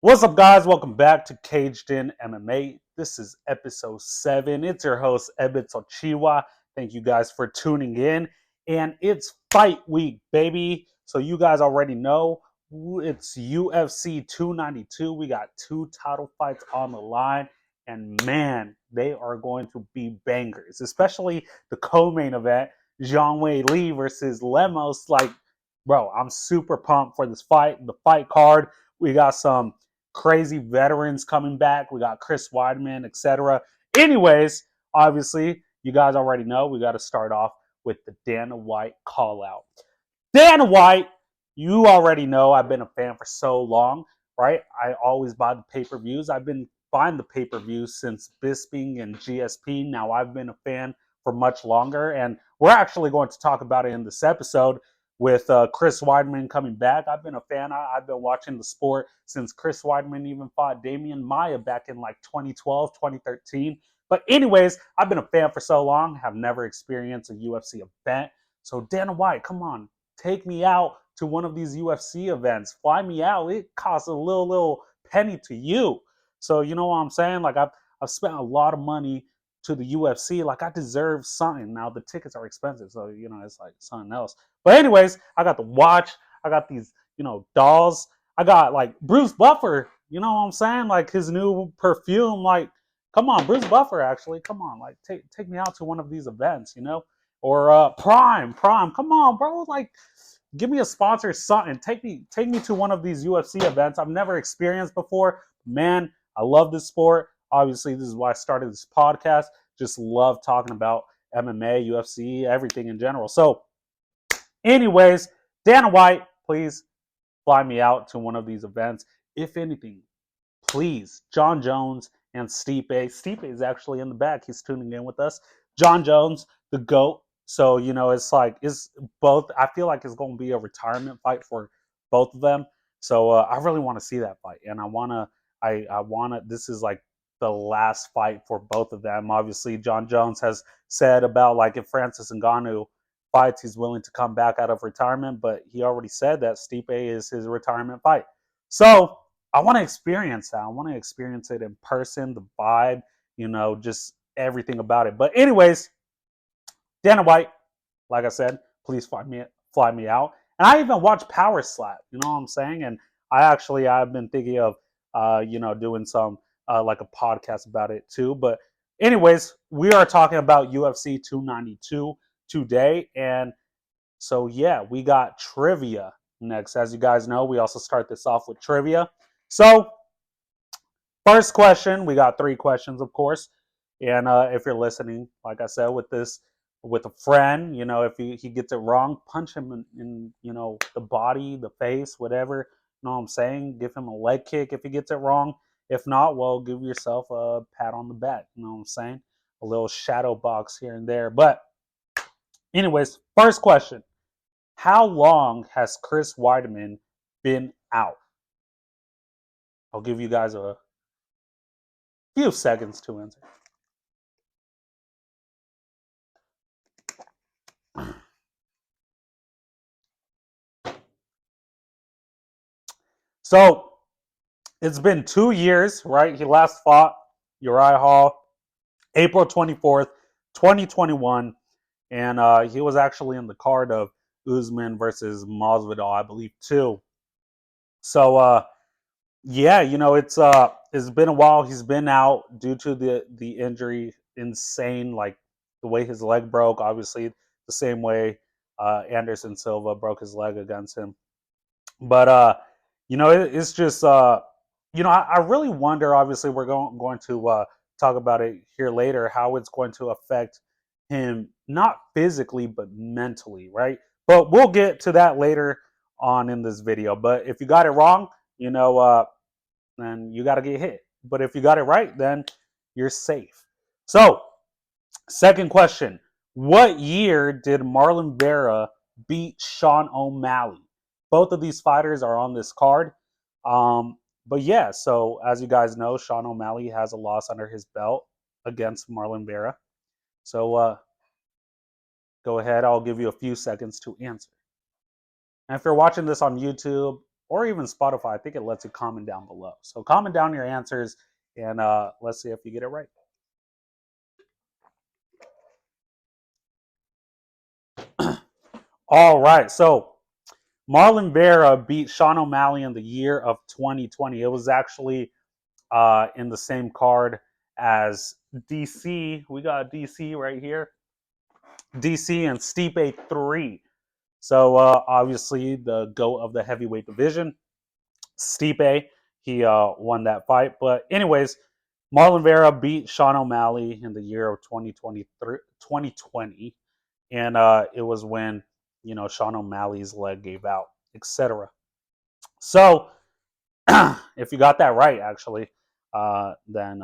What's up, guys? Welcome back to CagedIn MMA. This is episode 7. It's your host, Ebit Ochiwa. Thank you guys for tuning in. And it's fight week, baby. So you guys already know it's UFC 292. We got 2 title fights on the line. And man, they are going to be bangers, especially the co-main event, Zhang Wei Li versus Lemos. Like, bro, I'm super pumped for this fight. The fight card, we got some crazy veterans coming back. We got Chris Weidman, etc. Anyways, obviously, you guys already know we got to start off with the Dana White call out. Dana White, you already know I've been a fan for so long, right? I always buy the pay-per-views. I've been buying the pay-per-views since Bisping and GSP. Now I've been a fan for much longer, and we're actually going to talk about it in this episode with Chris Weidman coming back. I've been a fan. I've been watching the sport since Chris Weidman even fought Damian Maia back in like 2012, 2013. But anyways, I've been a fan for so long, have never experienced a UFC event. So Dana White, come on, take me out to one of these UFC events. Fly me out. It costs a little penny to you. So you know what I'm saying? Like I've spent a lot of money to the UFC. Like I deserve something. Now the tickets are expensive, so you know it's like something else. But anyways, I got the watch. I got these dolls. I got like Bruce Buffer. You know what I'm saying? Like his new perfume. Like come on, Bruce Buffer. Actually, come on. Like take me out to one of these events. Or Prime. Come on, bro. Like give me a sponsor, something. Take me to one of these UFC events I've never experienced before. Man, I love this sport. Obviously, this is why I started this podcast. Just love talking about MMA, UFC, everything in general. So, anyways, Dana White, please fly me out to one of these events. If anything, please, John Jones and Stipe. Stipe is actually in the back. He's tuning in with us. John Jones, the GOAT. So, it's both. I feel like it's going to be a retirement fight for both of them. So, I really want to see that fight. And this is like the last fight for both of them. Obviously, John Jones has said about like if Francis Ngannou fights, he's willing to come back out of retirement. But he already said that Stipe is his retirement fight. So, I want to experience that. I want to experience it in person, the vibe, just everything about it. But anyways, Dana White, like I said, please fly me out. And I even watched Power Slap. You know what I'm saying? And I've been thinking of doing some like a podcast about it too. But anyways, we are talking about UFC 292 today, and so yeah, we got trivia next. As you guys know, we also start this off with trivia. So first question, we got 3 questions, of course. And if you're listening, like I said, with a friend, if he gets it wrong, punch him in the body, the face, whatever. You know what I'm saying? Give him a leg kick if he gets it wrong. If not, well, give yourself a pat on the back. You know what I'm saying? A little shadow box here and there. But anyways, first question. How long has Chris Weidman been out? I'll give you guys a few seconds to answer. So it's been 2 years, right? He last fought Uriah Hall April 24th, 2021. And he was actually in the card of Usman versus Masvidal, I believe, too. So, yeah, it's been a while. He's been out due to the injury. Insane, like the way his leg broke. Obviously, the same way Anderson Silva broke his leg against him. But it's just I really wonder. Obviously, we're going to talk about it here later. How it's going to affect him, not physically but mentally, right? But we'll get to that later on in this video. But if you got it wrong, then you got to get hit. But if you got it right, then you're safe. So, second question: what year did Marlon Vera beat Sean O'Malley? Both of these fighters are on this card. But yeah, so as you guys know, Sean O'Malley has a loss under his belt against Marlon Vera. So go ahead. I'll give you a few seconds to answer. And if you're watching this on YouTube, or even Spotify. I think it lets you comment down below. So comment down your answers, and let's see if you get it right. All right. So Marlon Vera beat Sean O'Malley in the year of 2020. It was actually in the same card as DC. We got DC right here. DC and Stipe 3. So obviously the GOAT of the heavyweight division. Stipe, he won that fight. But anyways, Marlon Vera beat Sean O'Malley in the year of 2020. And it was when, Sean O'Malley's leg gave out, etc. So if you got that right, actually, then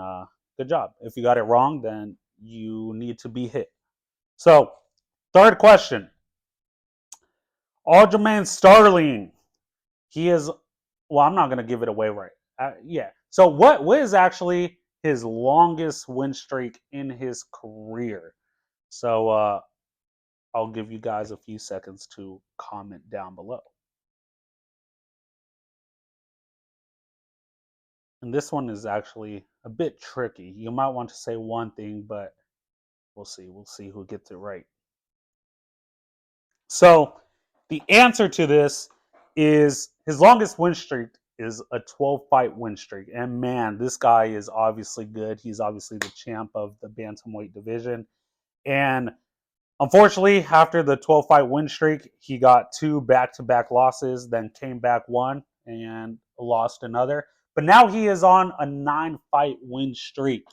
good job. If you got it wrong, then you need to be hit. So, third question. Aljamain Sterling. He is, well, I'm not going to give it away right. Yeah. So, what is actually his longest win streak in his career? So, I'll give you guys a few seconds to comment down below. And this one is actually a bit tricky. You might want to say one thing, but we'll see. We'll see who gets it right. So the answer to this is his longest win streak is a 12 fight win streak. And man, this guy is obviously good. He's obviously the champ of the bantamweight division. And unfortunately, after the 12 fight win streak, he got 2 back-to-back losses, then came back one and lost another. But now he is on a 9 fight win streak.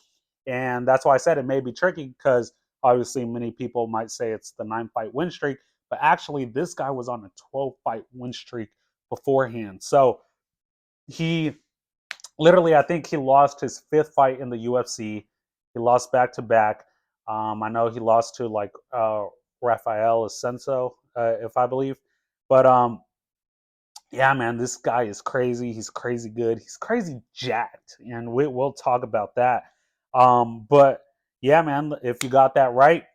And that's why I said it may be tricky, because obviously many people might say it's the 9 fight win streak, but actually this guy was on a 12 fight win streak beforehand. So he literally, I think he lost his 5th fight in the UFC. He lost back to back. I know he lost to like Rafael Ascenso, if I believe. But yeah, man, this guy is crazy. He's crazy good. He's crazy jacked, and we'll talk about that. But yeah, man, if you got that right,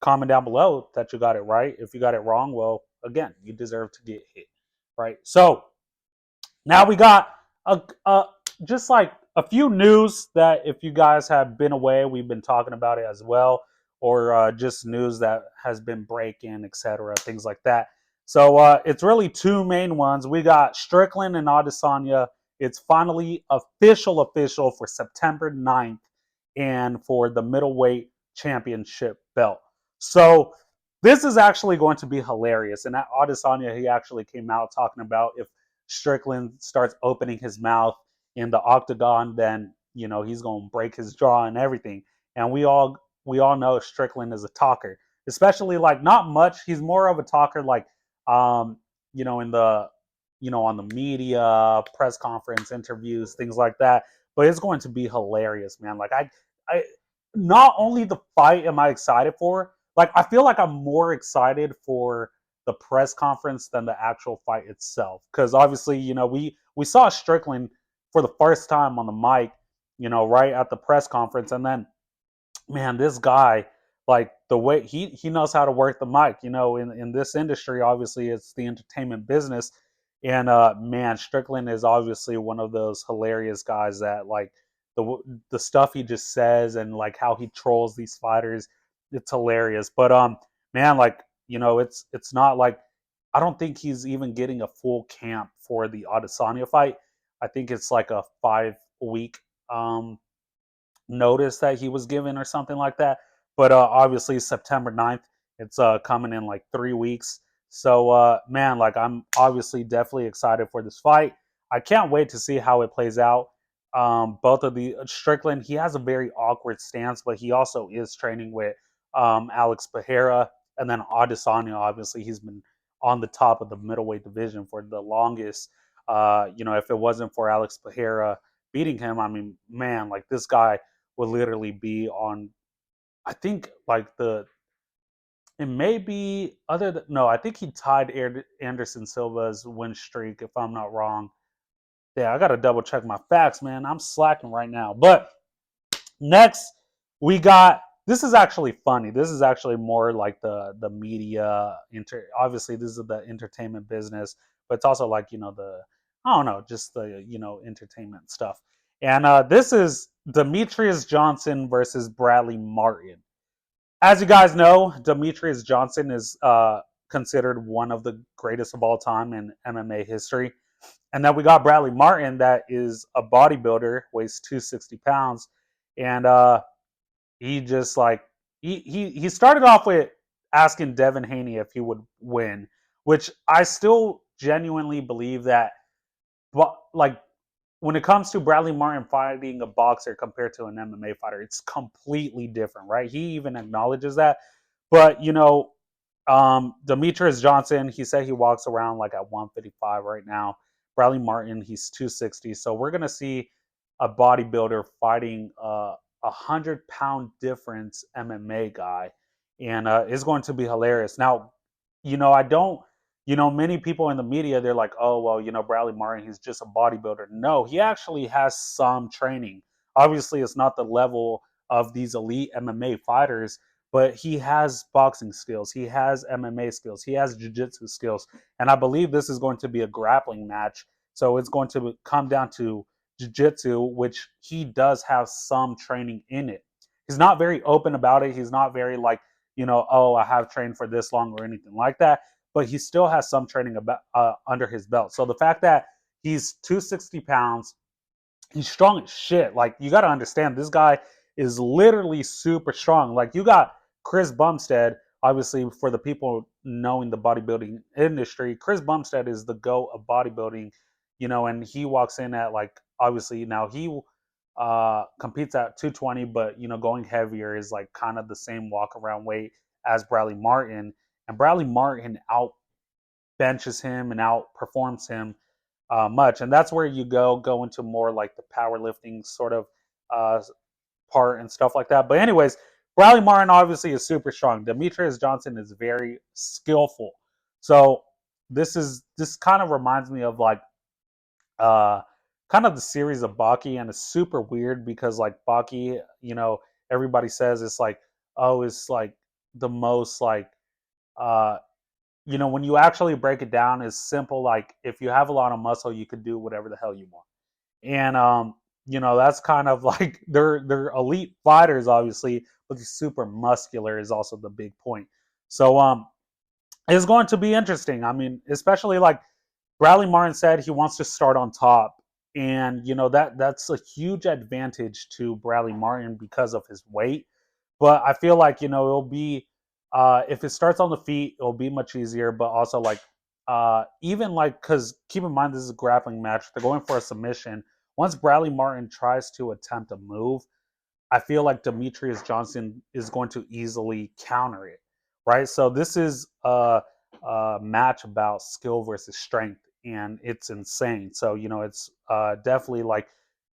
comment down below that you got it right. If you got it wrong, well, again, you deserve to get hit, right? So now we got just like a few news that if you guys have been away, we've been talking about it as well, or just news that has been breaking, etc., things like that. So it's really 2 main ones. We got Strickland and Adesanya. It's finally official for September 9th and for the middleweight championship belt. So this is actually going to be hilarious. And at Adesanya, he actually came out talking about if Strickland starts opening his mouth in the octagon, then he's gonna break his jaw and everything. And we all know Strickland is a talker, especially like not much. He's more of a talker, like in the on the media, press conference, interviews, things like that. But it's going to be hilarious, man. Like I not only the fight am I excited for, like I feel like I'm more excited for the press conference than the actual fight itself. Because obviously, we saw Strickland for the first time on the mic, right at the press conference, and then, man, this guy, like the way he knows how to work the mic. In this industry, obviously, it's the entertainment business, and man, Strickland is obviously one of those hilarious guys that like the stuff he just says and like how he trolls these fighters, it's hilarious. But man, like it's not like I don't think he's even getting a full camp for the Adesanya fight. I think it's like a 5-week notice that he was given or something like that. But obviously September 9th, it's coming in like 3 weeks. So man, like I'm obviously definitely excited for this fight. I can't wait to see how it plays out. Both of the Strickland, he has a very awkward stance, but he also is training with Alex Pereira, and then Adesanya. Obviously, he's been on the top of the middleweight division for the longest. If it wasn't for Alex Pereira beating him, I mean, man, like this guy would literally be on. I think like it may be other than no, I think he tied Anderson Silva's win streak if I'm not wrong. Yeah, I gotta double check my facts, man. I'm slacking right now. But next, we got. This is actually funny. This is actually more like the media. Obviously, this is the entertainment business, but it's also like, I don't know, just the, entertainment stuff. And this is Demetrius Johnson versus Bradley Martin. As you guys know, Demetrius Johnson is considered one of the greatest of all time in MMA history. And then we got Bradley Martin, that is a bodybuilder, weighs 260 pounds. And he just like, he started off with asking Devin Haney if he would win, which I still genuinely believe that, but like, when it comes to Bradley Martin fighting a boxer compared to an MMA fighter, it's completely different, right? He even acknowledges that. But, Demetrius Johnson, he said he walks around like at 155 right now. Bradley Martin, he's 260. So we're going to see a bodybuilder fighting a 100-pound difference MMA guy. And it's going to be hilarious. Now, I don't, many people in the media, they're like, oh, well, Bradley Martin, he's just a bodybuilder. No, he actually has some training. Obviously, it's not the level of these elite MMA fighters, but he has boxing skills. He has MMA skills. He has jiu-jitsu skills. And I believe this is going to be a grappling match. So it's going to come down to jiu-jitsu, which he does have some training in it. He's not very open about it. He's not very like, oh, I have trained for this long or anything like that. But he still has some training about under his belt. So the fact that he's 260 pounds, he's strong as shit. Like, you got to understand, this guy is literally super strong. Like, you got Chris Bumstead, obviously, for the people knowing the bodybuilding industry, Chris Bumstead is the GOAT of bodybuilding, and he walks in at, like, obviously, now he competes at 220, but, going heavier is, like, kind of the same walk around weight as Bradley Martin. And Bradley Martin out benches him and outperforms him much. And that's where you go into more like the powerlifting sort of uh, part and stuff like that. But anyways, Bradley Martin obviously is super strong. Demetrius Johnson is very skillful. So this kind of reminds me of like uh, kind of the series of Baki, and it's super weird because like Baki, everybody says it's like, oh, it's like the most like uh when you actually break it down, is simple. Like, if you have a lot of muscle, you could do whatever the hell you want. And that's kind of like they're elite fighters, obviously, but the super muscular is also the big point. So it's going to be interesting. I mean, especially like Bradley Martin said he wants to start on top. And that's a huge advantage to Bradley Martin because of his weight. But I feel like it'll be if it starts on the feet, it'll be much easier. But also like even like, because keep in mind, this is a grappling match. They're going for a submission. Once Bradley Martin tries to attempt a move, I feel like Demetrius Johnson is going to easily counter it, right? So this is a match about skill versus strength, and it's insane. So it's definitely like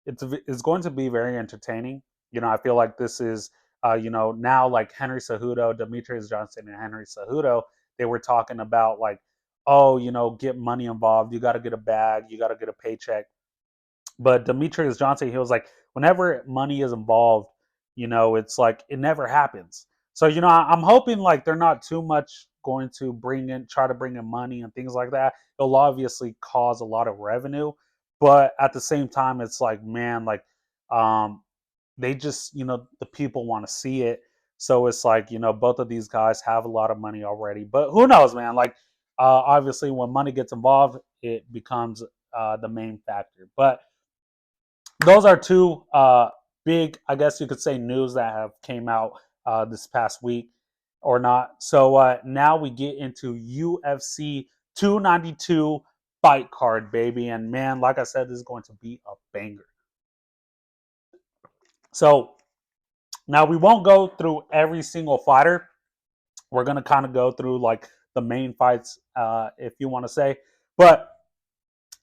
it's going to be very entertaining. I feel like this is now like Henry Cejudo, Demetrius Johnson, and Henry Cejudo, they were talking about like, oh, get money involved. You got to get a bag. You got to get a paycheck. But Demetrius Johnson, he was like, whenever money is involved, it's like it never happens. So, I'm hoping like they're not too much going to try to bring in money and things like that. It'll obviously cause a lot of revenue, but at the same time, it's like, man, like, they just, the people want to see it. So it's like, both of these guys have a lot of money already, but who knows, man? Like, obviously, when money gets involved, it becomes the main factor. But those are two big, I guess you could say, news that have came out this past week or not. So now we get into UFC 292 fight card, baby. And man, like I said, this is going to be a banger. So now we won't go through every single fighter. We're going to kind of go through like the main fights, if you want to say. But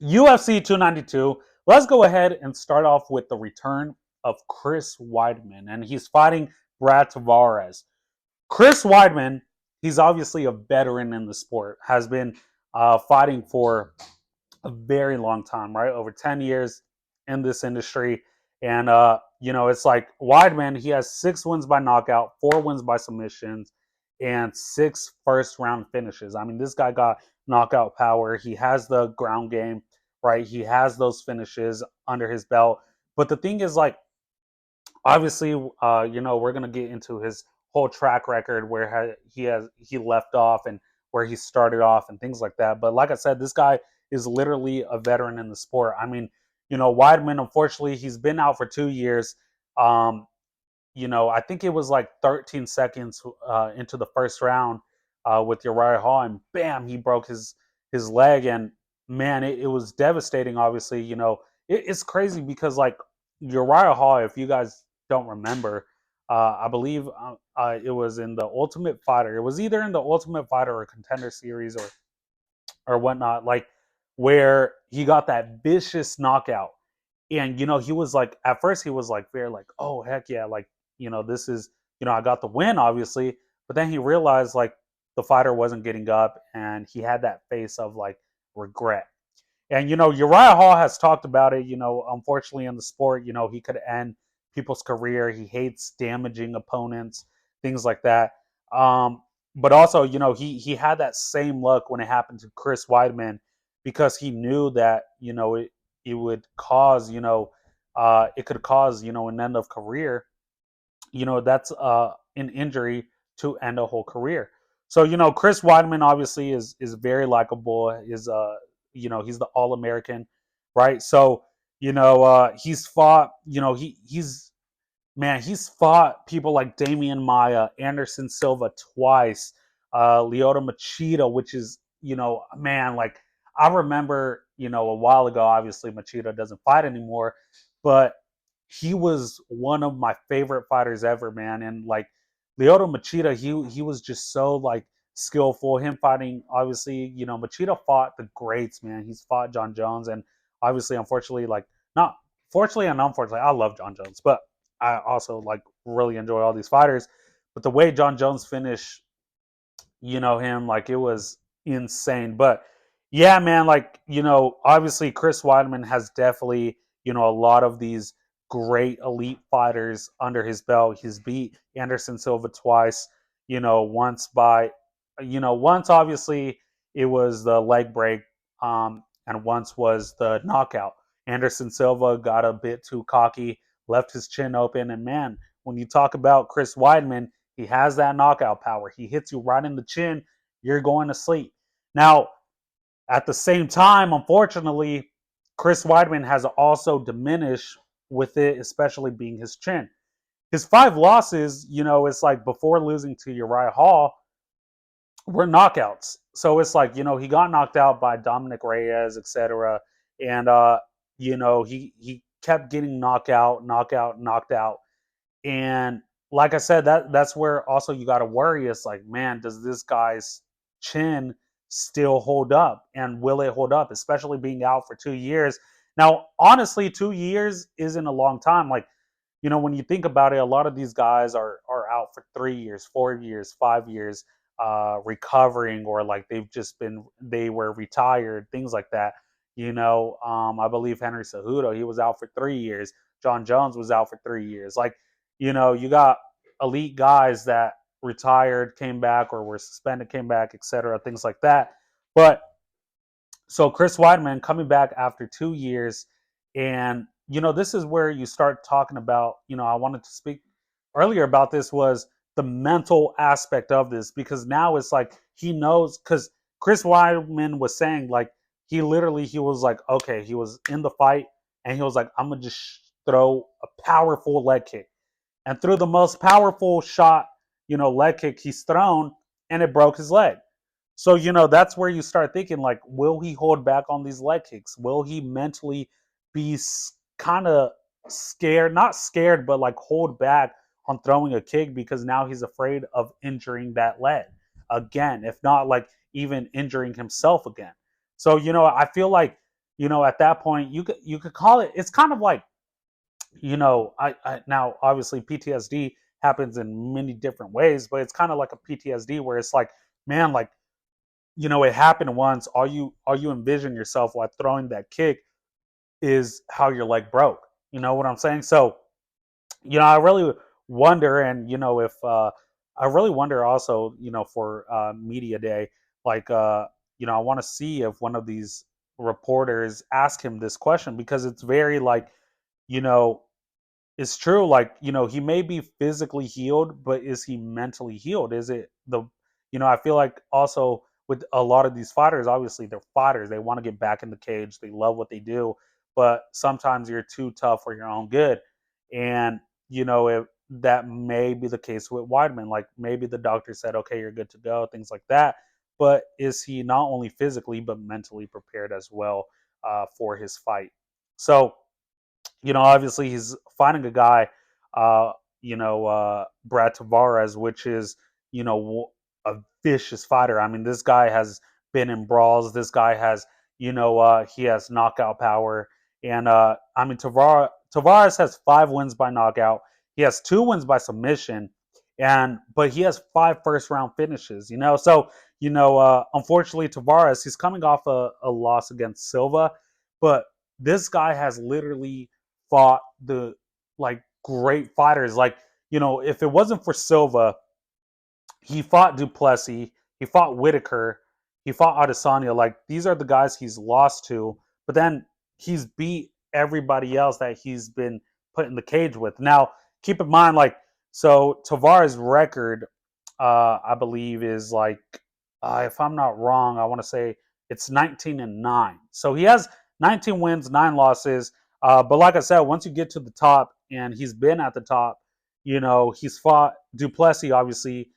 UFC 292, let's go ahead and start off with the return of Chris Weidman, and he's fighting Brad Tavares. Chris Weidman, he's obviously a veteran in the sport, has been fighting for a very long time, right? Over 10 years in this industry. And, it's like Weidman, he has 6 wins by knockout, 4 wins by submissions. and 6 first round finishes. I mean, this guy got knockout power. He has the ground game, right? He has those finishes under his belt. But the thing is, like, obviously, we're gonna get into his whole track record where he left off and where he started off and things like that. But like I said, this guy is literally a veteran in the sport. I mean, Weidman, unfortunately, he's been out for 2 years. Um, I think it was like 13 seconds into the first round with Uriah Hall, and bam, he broke his leg, and man, it was devastating. Obviously, it's crazy because like Uriah Hall, if you guys don't remember, I believe it was in the Ultimate Fighter. It was either in the Ultimate Fighter or Contender Series or whatnot, like where he got that vicious knockout. And he was like, at first he was like very like, oh heck yeah, like this is I got the win obviously, but then he realized like the fighter wasn't getting up, and he had that face of like regret. And Uriah Hall has talked about it. Unfortunately in the sport, he could end people's career. He hates damaging opponents, things like that. Um, but also, he had that same luck when it happened to Chris Weidman, because he knew that it would cause it could cause an end of career. That's an injury to end a whole career. So Chris Weidman obviously is very likable. Is he's the All American, right? So he's fought. He's man, he's fought people like Damian Maya, Anderson Silva twice, Lyoto Machida, which is, man, like I remember, a while ago, obviously Machida doesn't fight anymore, but he was one of my favorite fighters ever, man. And like Lyoto Machida, he was just so like skillful. Him fighting, obviously, Machida fought the greats, man. He's fought John Jones, and obviously, unfortunately, like not fortunately and unfortunately, I love John Jones, but I also like really enjoy all these fighters. But the way John Jones finished, him, like it was insane. But yeah, man, like obviously Chris Weidman has definitely a lot of these great elite fighters under his belt. He's beat Anderson Silva twice. Once by once obviously it was the leg break, and once was the knockout. Anderson Silva got a bit too cocky, left his chin open, and man, when you talk about Chris Weidman, he has that knockout power. He hits you right in the chin, you're going to sleep. Now, at the same time, unfortunately, Chris Weidman has also diminished with it, especially being his chin. His 5 losses, it's like before losing to Uriah Hall, were knockouts. So it's like, he got knocked out by Dominic Reyes, etc. And he kept getting knocked out. And like I said, that's where also you got to worry. It's like, man, does this guy's chin still hold up, and will it hold up, especially being out for 2 years? Now, honestly, 2 years isn't a long time. Like, when you think about it, a lot of these guys are out for 3 years, 4 years, 5 years, recovering, or like they were retired, things like that. I believe Henry Cejudo, he was out for 3 years. John Jones was out for 3 years. Like, you got elite guys that retired, came back, or were suspended, came back, etc., things like that. But so Chris Weidman coming back after 2 years, and this is where you start talking about. I wanted to speak earlier about this, was the mental aspect of this, because now it's like he knows, because Chris Weidman was saying like he was like, okay, he was in the fight, and he was like, I'm gonna just throw a powerful leg kick, and threw the most powerful shot, leg kick he's thrown, and it broke his leg. So, that's where you start thinking, like, will he hold back on these leg kicks? Will he mentally be kind of scared, not scared, but like hold back on throwing a kick, because now he's afraid of injuring that leg again, if not like even injuring himself again. So, I feel like, at that point, you could call it, it's kind of like, I now obviously PTSD happens in many different ways, but it's kind of like a PTSD where it's like, man, like, it happened once. All you envision yourself while throwing that kick is how your leg broke. You know what I'm saying? So, I really wonder, and if I really wonder also, for media day, like, I want to see if one of these reporters ask him this question because it's very like, you know, it's true. Like, he may be physically healed, but is he mentally healed? Is it I feel like also with a lot of these fighters, obviously they're fighters. They want to get back in the cage. They love what they do, but sometimes you're too tough for your own good. And, if that may be the case with Weidman, like maybe the doctor said, okay, you're good to go, things like that. But is he not only physically, but mentally prepared as well for his fight? So, obviously he's finding a guy, Brad Tavares, which is, a vicious fighter. I mean, this guy has been in brawls. This guy has, he has knockout power. And, I mean, Tavares has 5 wins by knockout. He has 2 wins by submission. But he has 5 first round finishes, So, unfortunately, Tavares, he's coming off a loss against Silva, but this guy has literally fought the like great fighters. Like, if it wasn't for Silva, he fought Duplessis, he fought Whitaker, he fought Adesanya. Like, these are the guys he's lost to, but then he's beat everybody else that he's been put in the cage with. Now, keep in mind, like, so Tavares' record, I believe, is like, if I'm not wrong, I want to say it's 19-9. So he has 19 wins, 9 losses. But like I said, once you get to the top, and he's been at the top, he's fought Duplessis, obviously.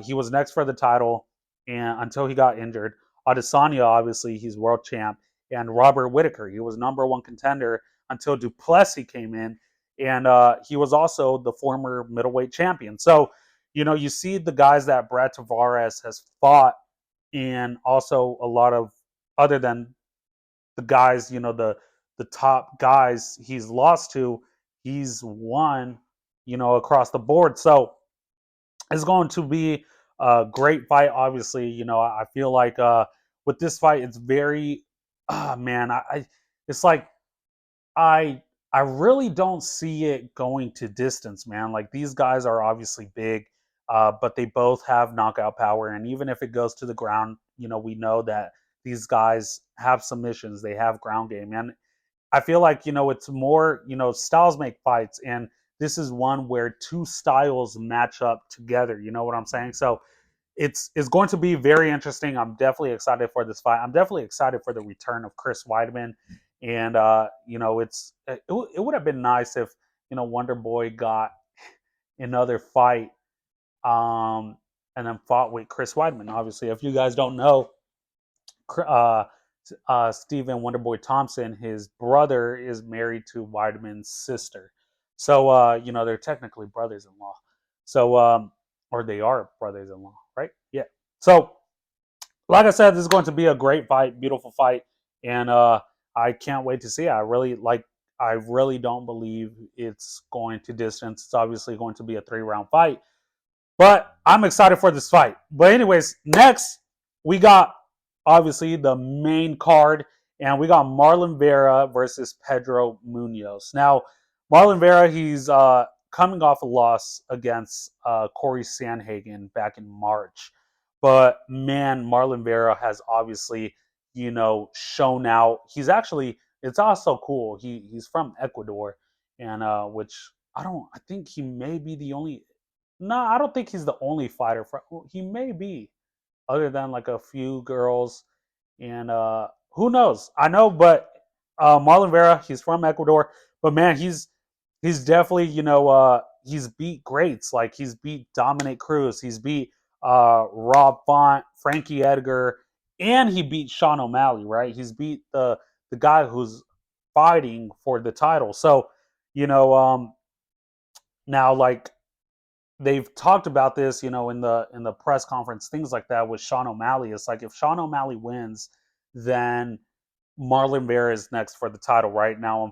He was next for the title, and until he got injured. Adesanya, obviously, he's world champ, and Robert Whitaker, he was number 1 contender until Duplessis came in, and he was also the former middleweight champion. So, you see the guys that Brad Tavares has fought, and also a lot of other than the guys, the top guys he's lost to, he's won, across the board. So it's going to be a great fight. Obviously, I feel like with this fight, it's very, man, it's like I I really don't see it going to distance, man. Like, these guys are obviously big, but they both have knockout power, and even if it goes to the ground, we know that these guys have submissions, they have ground game, and I feel like, it's more, styles make fights, and this is one where 2 styles match up together. You know what I'm saying? So it's going to be very interesting. I'm definitely excited for this fight. I'm definitely excited for the return of Chris Weidman, and it would have been nice if Wonder Boy got another fight, um, and then fought with Chris Weidman. Obviously, if you guys don't know, uh, Stephen Wonderboy Thompson, his brother is married to Weidman's sister. So, they're technically brothers-in-law. So, or they are brothers-in-law, right? Yeah. So, like I said, this is going to be a great fight, beautiful fight, and I can't wait to see it. I really don't believe it's going to distance. It's obviously going to be a 3 round fight, but I'm excited for this fight. But anyways, next we got obviously the main card, and we got Marlon Vera versus Pedro Munoz. Now, Marlon Vera, he's coming off a loss against Corey Sandhagen back in March. But man, Marlon Vera has obviously, shown out. He's actually, it's also cool. He's from Ecuador, and which I think he may be the only. No, I don't think he's the only fighter. He may be, other than like a few girls, and who knows? I know, but Marlon Vera, he's from Ecuador, but man, he's definitely, he's beat greats. Like, he's beat Dominic Cruz, he's beat Rob Font, Frankie Edgar, and he beat Sean O'Malley. Right? He's beat the guy who's fighting for the title. So, you know, now, like, they've talked about this, in the press conference, things like that with Sean O'Malley. It's like, if Sean O'Malley wins, then Marlon Vera is next for the title. Right now,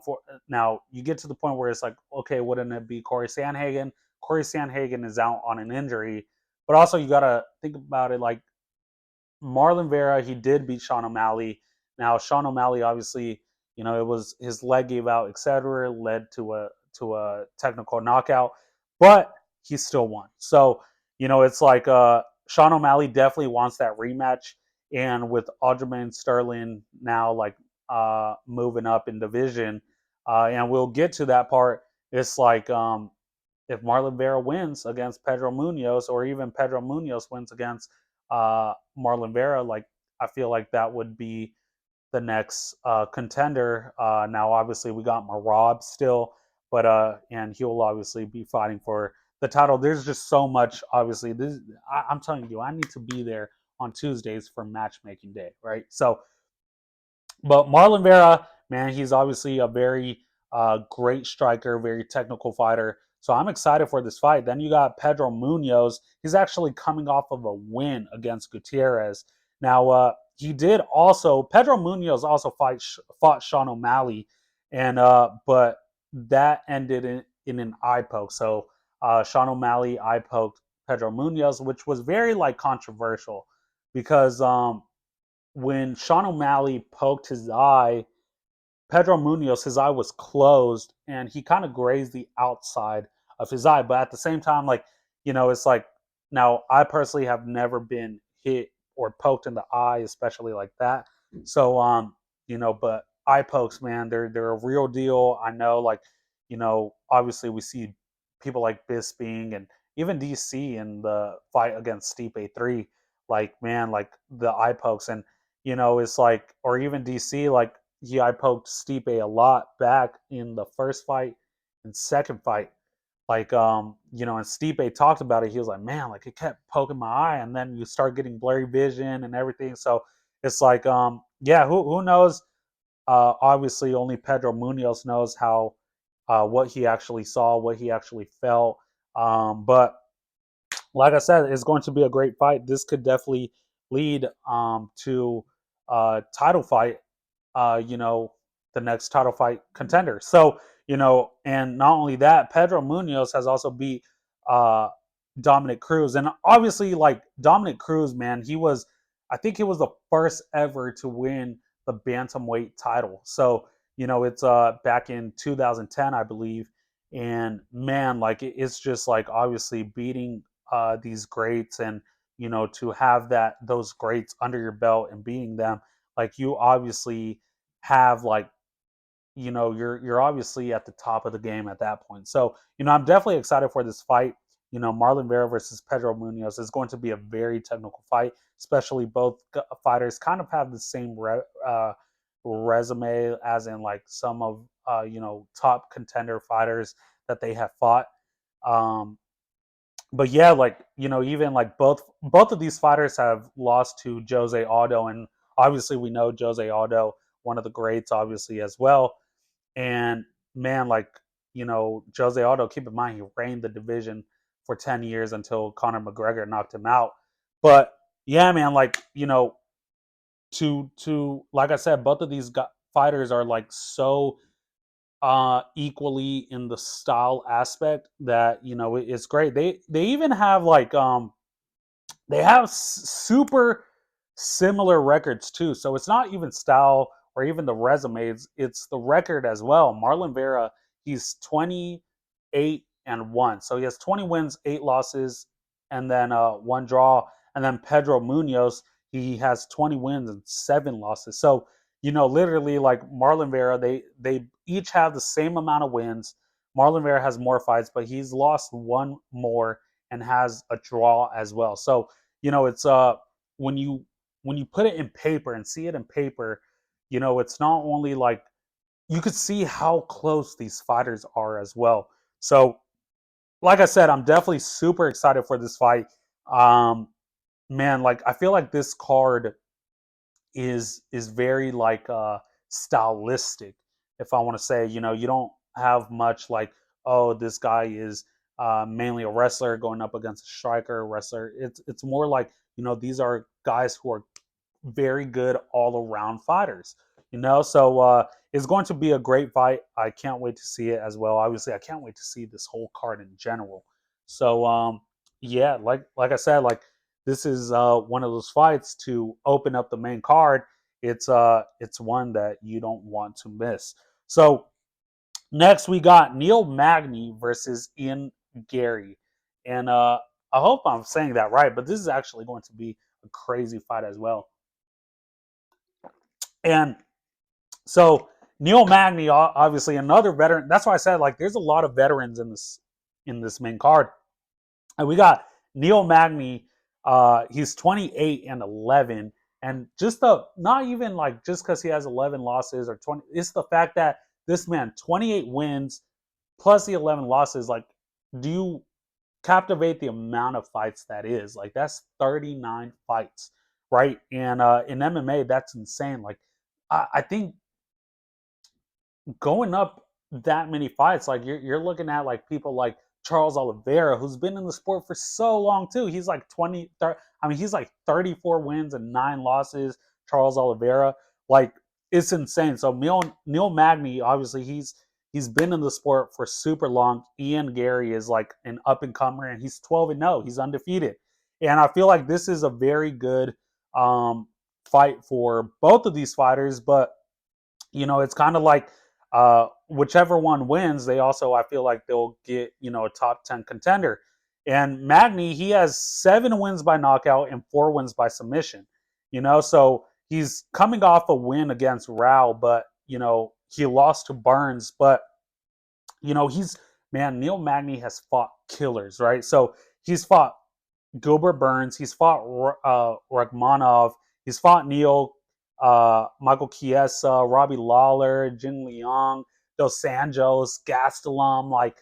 now you get to the point where it's like, okay, wouldn't it be Corey Sandhagen? Corey Sandhagen is out on an injury, but also you got to think about it like Marlon Vera. He did beat Sean O'Malley. Now, Sean O'Malley, obviously, it was his leg gave out, etc., led to a technical knockout, but he still won. So, it's like Sean O'Malley definitely wants that rematch, and with Aljamain Sterling now like moving up in division, and we'll get to that part. It's like if Marlon Vera wins against Pedro Munoz, or even Pedro Munoz wins against Marlon Vera, like I feel like that would be the next contender. Now, obviously, we got Marab still, but and he'll obviously be fighting for the title. There's just so much. Obviously, I'm telling you, I need to be there on Tuesdays for matchmaking day, right? So but Marlon Vera, man, he's obviously a very great striker, very technical fighter. So I'm excited for this fight. Then you got Pedro Munoz. He's actually coming off of a win against Gutierrez. Now he did also. Pedro Munoz also fought Sean O'Malley, and but that ended in an eye poke. So Sean O'Malley eye poked Pedro Munoz, which was very like controversial because when Sean O'Malley poked his eye, Pedro Munoz, his eye was closed and he kind of grazed the outside of his eye. But at the same time, like, it's like now I personally have never been hit or poked in the eye, especially like that. So but eye pokes, man, they're a real deal. I know, like, obviously we see people like Bisping and even DC in the fight against Stipe 3, like, man, like the eye pokes, and it's like, or even DC, like I poked Stipe a lot back in the first fight and second fight. Like, and Stipe talked about it. He was like, man, like it kept poking my eye, and then you start getting blurry vision and everything. So it's like, yeah, who knows? Obviously, only Pedro Munoz knows how what he actually saw, what he actually felt. But like I said, it's going to be a great fight. This could definitely lead to title fight, the next title fight contender. So, and not only that, Pedro Munoz has also beat uh, Dominic Cruz. And obviously, like Dominic Cruz, man, I think he was the first ever to win the bantamweight title. So, it's back in 2010, I believe. And man, like it's just like obviously beating these greats, and to have those greats under your belt and beating them, like you obviously have like you're obviously at the top of the game at that point. So I'm definitely excited for this fight. Marlon Vera versus Pedro Munoz is going to be a very technical fight, especially both fighters kind of have the same resume, as in like some of top contender fighters that they have fought. um but yeah, like even like both of these fighters have lost to Jose Aldo, and obviously we know Jose Aldo, one of the greats, obviously as well. And man, like Jose Aldo, keep in mind he reigned the division for 10 years until Conor McGregor knocked him out. But yeah, man, like to like I said, both of these fighters are like so equally in the style aspect that it's great. They even have like they have super similar records too. So it's not even style or even the resumes; it's the record as well. Marlon Vera, he's 28-1, so he has 20 wins, 8 losses, and then one draw. And then Pedro Munoz, he has 20 wins and 7 losses. So literally like Marlon Vera, they each have the same amount of wins. Marlon Vera has more fights, but he's lost one more and has a draw as well. So it's when you put it in paper and see it in paper, it's not only like you could see how close these fighters are as well. So like I said, I'm definitely super excited for this fight. um Man, like I feel like this card is very like stylistic, if I want to say. You don't have much like, oh, this guy is mainly a wrestler going up against a striker wrestler. It's more like, these are guys who are very good all around fighters. So it's going to be a great fight. I can't wait to see it as well. Obviously, I can't wait to see this whole card in general. So yeah, like I said, like this is one of those fights to open up the main card. It's one that you don't want to miss. So next we got Neil Magny versus Ian Gary, and I hope I'm saying that right, but this is actually going to be a crazy fight as well. And so Neil Magny, obviously another veteran. That's why I said like there's a lot of veterans in this main card. And we got Neil Magny. He's 28-11, and just the not even like just because he has 11 losses or 20. It's the fact that this man 28 wins plus the 11 losses. Like, do you captivate the amount of fights that is? Like, that's 39 fights, right? And in MMA, that's insane. Like, I think going up that many fights, like you're looking at like people like Charles Oliveira, who's been in the sport for so long too. He's like 30, I mean, he's like 34 wins and 9 losses. Charles Oliveira, like it's insane. So Neil Magny, obviously he's been in the sport for super long. Ian Gary is like an up and comer, and he's 12-0. He's undefeated, and I feel like this is a very good fight for both of these fighters, but it's kind of like whichever one wins, they also, I feel like they'll get, a top 10 contender. And Magny, he has 7 wins by knockout and 4 wins by submission, so he's coming off a win against Rao, but, he lost to Burns, but, Neil Magny has fought killers, right? So he's fought Gilbert Burns. He's fought Rakhmonov. He's fought Neil, Michael Chiesa, Robbie Lawler, Jin Liang, Dos Anjos, Gastelum. Like,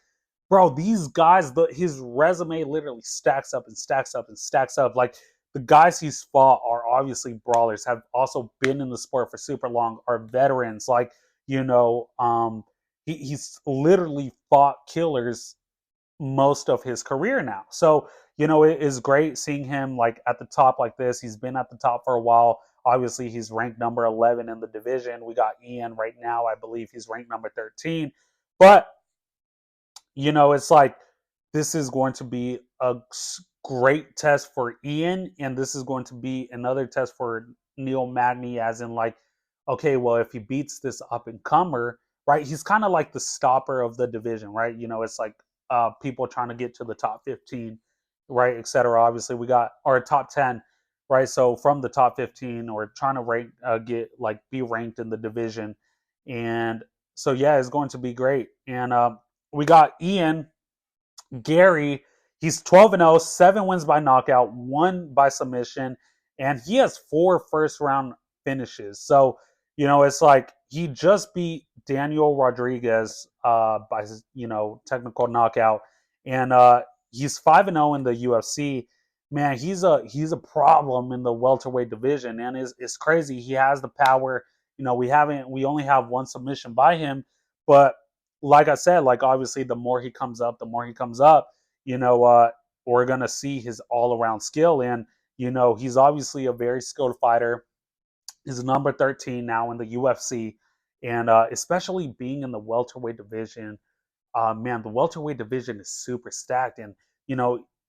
bro, these guys, his resume literally stacks up and stacks up and stacks up. Like, the guys he's fought are obviously brawlers, have also been in the sport for super long, are veterans. Like, he's literally fought killers most of his career now. So, it is great seeing him like at the top like this. He's been at the top for a while. Obviously, he's ranked number 11 in the division. We got Ian right now. I believe he's ranked number 13. But, it's like this is going to be a great test for Ian, and this is going to be another test for Neil Magny, as in like, okay, well, if he beats this up and comer, right? He's kind of like the stopper of the division, right? It's like people trying to get to the top 15, right, etc. Obviously, we got our top 10, right? So from the top 15, or trying to rank, get like be ranked in the division, and so yeah, it's going to be great. And we got Ian Gary. He's 12-0, 7 wins by knockout, 1 by submission, and he has 4 first round finishes. So, it's like he just beat Daniel Rodriguez by technical knockout, and he's 5-0 in the UFC. Man, he's a problem in the welterweight division, and it's crazy. He has the power. We only have 1 submission by him, but like I said, like obviously the more he comes up, we're gonna see his all around skill, and he's obviously a very skilled fighter. He's number 13 now in the UFC, and especially being in the welterweight division, man, the welterweight division is super stacked, and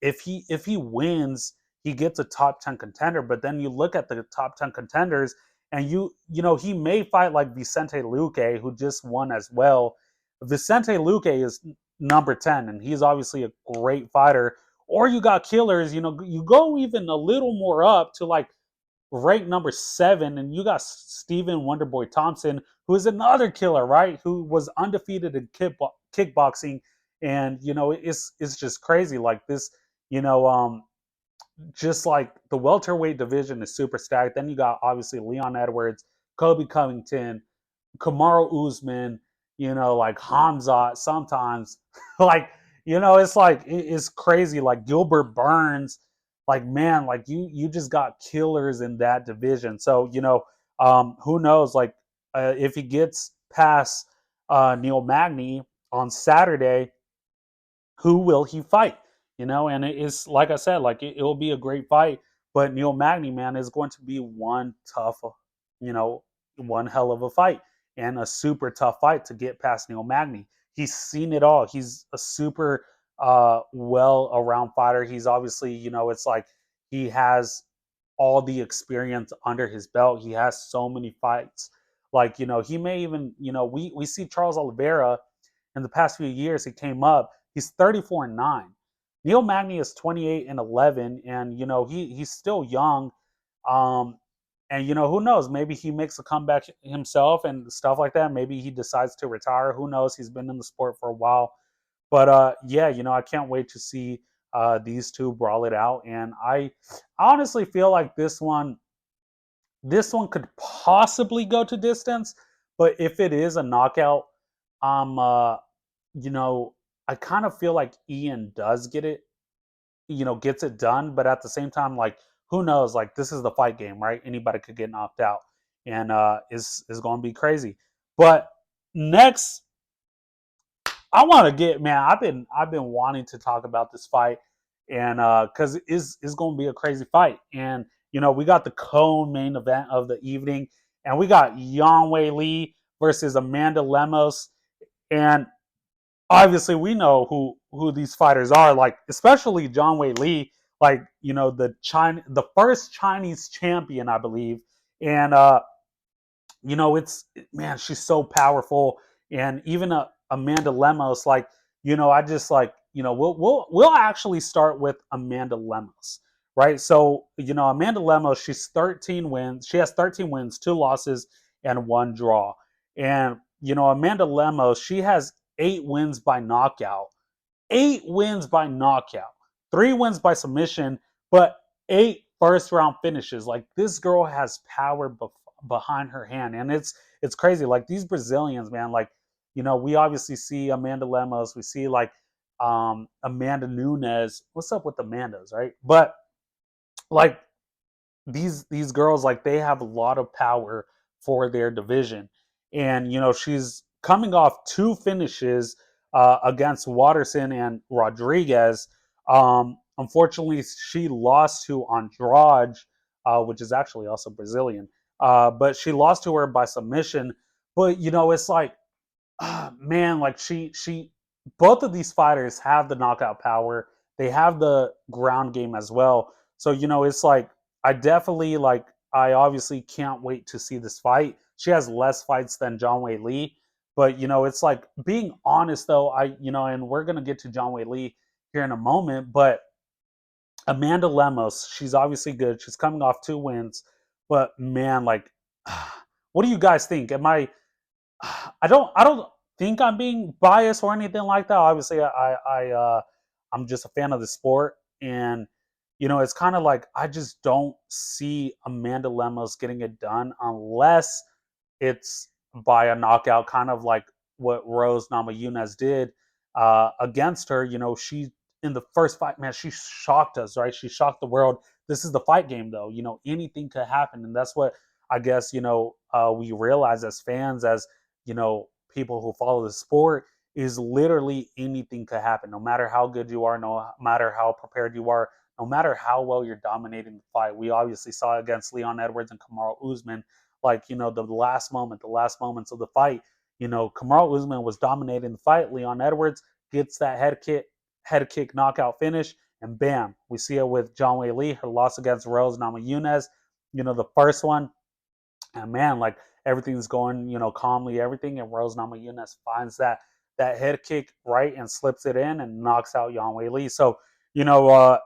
if he wins, he gets a top 10 contender. But then you look at the top 10 contenders, and he may fight like Vicente Luque, who just won as well. Vicente Luque is number 10, and he's obviously a great fighter. Or you got killers, you go even a little more up to like ranked number 7, and you got Stephen Wonderboy Thompson, who is another killer, right? Who was undefeated in kickboxing, and it's just crazy. Like this, you know, um, just like the welterweight division is super stacked. Then you got obviously Leon Edwards, Kobe Covington, Kamaru Usman, like Hamzat sometimes. Like, it's like it's crazy. Like Gilbert Burns, like man, like you just got killers in that division. So, who knows? Like if he gets past Neil Magny on Saturday, who will he fight? And it is like I said, like it will be a great fight. But Neil Magny, man, is going to be one tough, you know, one hell of a fight, and a super tough fight to get past Neil Magny. He's seen it all. He's a super well around fighter. He's obviously, it's like he has all the experience under his belt. He has so many fights. Like, he may even, we see Charles Oliveira in the past few years. He came up. He's 34-9. Neil Magny is 28-11, and he's still young. Um, and who knows? Maybe he makes a comeback himself and stuff like that. Maybe he decides to retire. Who knows? He's been in the sport for a while. But yeah, I can't wait to see these two brawl it out. And I honestly feel like this one could possibly go to distance. But if it is a knockout, um, uh, you know, I kind of feel like Ian does gets it done. But at the same time, like, who knows? Like, this is the fight game, right? Anybody could get knocked out, and is going to be crazy. But next, I want to get man. I've been wanting to talk about this fight, and because it's going to be a crazy fight, and we got the main event of the evening, and we got Yang Wei Li versus Amanda Lemos, and obviously we know who these fighters are, like especially John Wei Li, like the first Chinese champion, I believe, and it's man, she's so powerful, and even Amanda Lemos, like I just like we'll actually start with Amanda Lemos, right? So Amanda Lemos, she's 13 wins, she has 13 wins, 2 losses, and 1 draw, and Amanda Lemos, she has 8 wins by knockout, 8 wins by knockout, 3 wins by submission, but 8 first round finishes. Like, this girl has power behind her hand, and it's crazy. Like, these Brazilians, man. Like, we obviously see Amanda Lemos, we see like Amanda Nunes. What's up with Amandas, right? But like these girls, like, they have a lot of power for their division, and she's coming off 2 finishes against Watterson and Rodriguez. Unfortunately, she lost to Andrade, which is actually also Brazilian, but she lost to her by submission. But it's like, man, like, both of these fighters have the knockout power. They have the ground game as well. So it's like, I obviously can't wait to see this fight. She has less fights than John Wei Li, but it's like, being honest though, and we're gonna get to John Wei Li here in a moment, but Amanda Lemos, she's obviously good. She's coming off 2 wins, but man, like, what do you guys think? I don't think I'm being biased or anything like that. Obviously, I'm just a fan of the sport, and it's kind of like, I just don't see Amanda Lemos getting it done unless it's by a knockout, kind of like what Rose Namajunas did against her. She, in the first fight, man, she shocked us, right? She shocked the world. This is the fight game, though. Anything could happen, and that's what I guess we realize as fans, as people who follow the sport, is literally anything could happen. No matter how good you are, no matter how prepared you are, no matter how well you're dominating the fight. We obviously saw it against Leon Edwards and Kamaru Usman, like the last moments of the fight. Kamaru Usman was dominating the fight. Leon Edwards gets that head kick knockout finish, and bam, we see it with John Wei Li, her loss against Rose Namajunas. The first one, and man, like, everything's going calmly, everything, and Rose Namajunas finds that head kick right and slips it in and knocks out Yang Wei Li. So you know